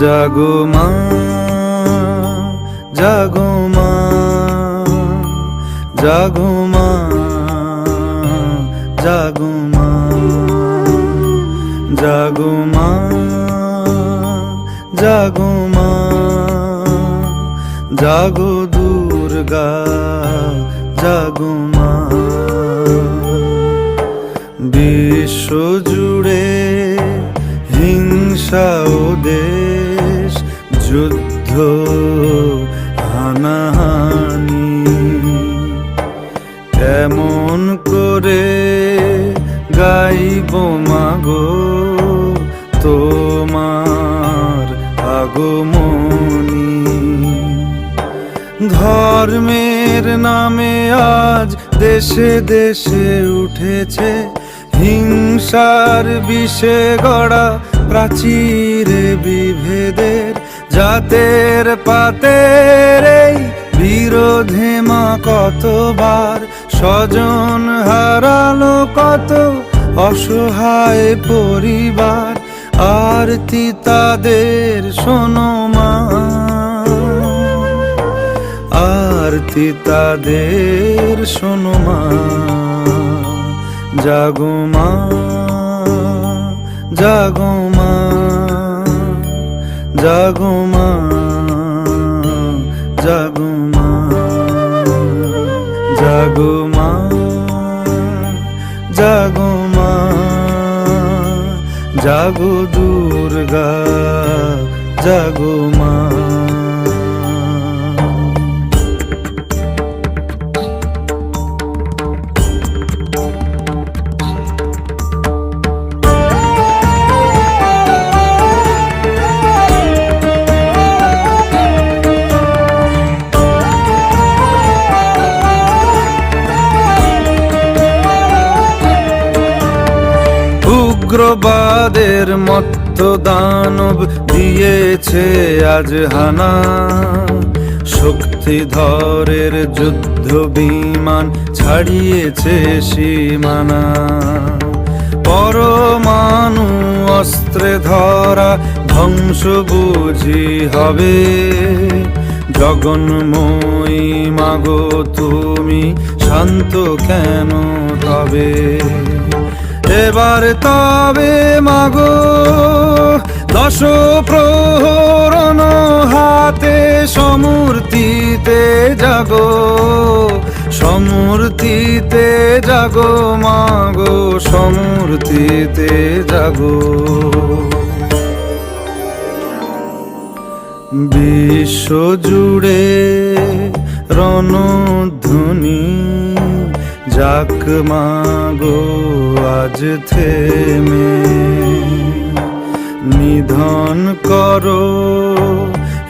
জাগো মা, জাগো মা, জাগো মা, জাগো মা, জাগো মা, জাগো মা, জাগো দুর্গা, জাগো মা। বিশ্ব জুড়ে হিংসা ও দেশ যুদ্ধ হানাহানি, কেমন করে গাইব মাগো তোমার আগমনী। ধর্মের নামে আজ দেশে দেশে উঠেছে হিংসার বিষে গড়া প্রাচীরে বিভেদের, জাতের পাতের এই বিরোধে মা কতবার স্বজন হারালো কত অসহায় পরিবার। আরতি তাদের শোনো মা, আরতি তাদের শোনো মা। জাগো মা, জাগো মা, জাগো মা, জাগো মা, জাগো মা, জাগো মা, জাগো দুর্গা, জাগো মা। উগ্রবাদের মত্ত দানব দিয়েছে আজ হানা, শক্তিধরের যুদ্ধ বিমান ছাড়িয়েছে সীমানা। পরমাণু অস্ত্রে ধরা ধ্বংস বুঝি হবে, জগন্ময়ী মাগো তুমি শান্ত কেন তবে। এবার তবে মাগো দশ প্রহরণ হাতে সমূর্তিতে জাগো, সমূর্তিতে জাগো মাগো, সমূর্তিতে জাগো। বিশ্ব জুড়ে রণধ্বনি যাক মাগো আজ থেমে, নিধন করো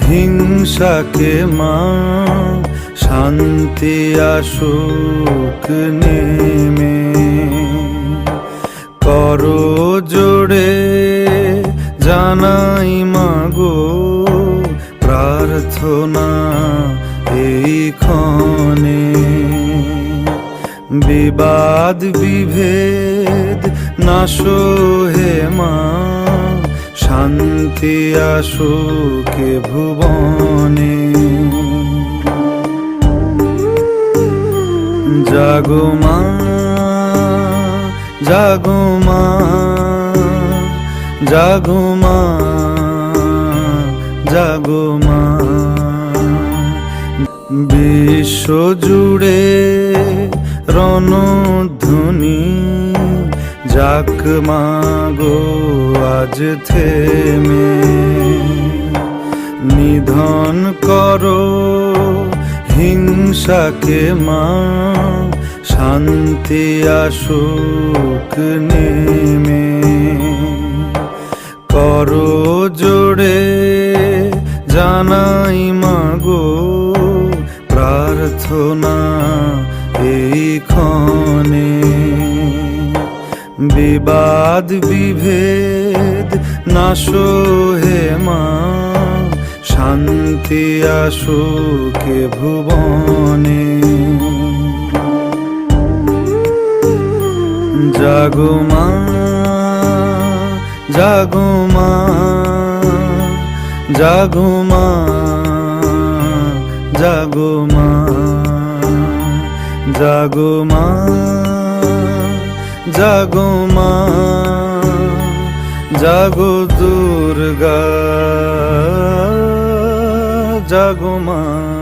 হিংসাকে মা, শান্তি আসুক নেমে। করো জোড়ে জানাই মাগো প্রার্থনা এই ক্ষণে। বিবাদ বিভেদ নাশো হে মা, শান্তি আসুক ভুবনে। জাগো মা, জাগো মা, জাগো মা, জাগো মা। বিশ্ব জুড়ে রণধ্বনি যাক মাগো আজ থেমে, নিধন করো হিংসাকে মা, শান্তি আসুক নেমে। করো জোড়ে জানাই মাগো প্রার্থনা এই ক্ষণে। বিবাদ বিভেদ নাশো হে মা, শান্তি আসুক ভুবনে। জাগো মা, জাগো মা, জাগো মা, জাগো মা, জাগো মা, জাগো মা, জাগো দুর্গা, জাগো মা।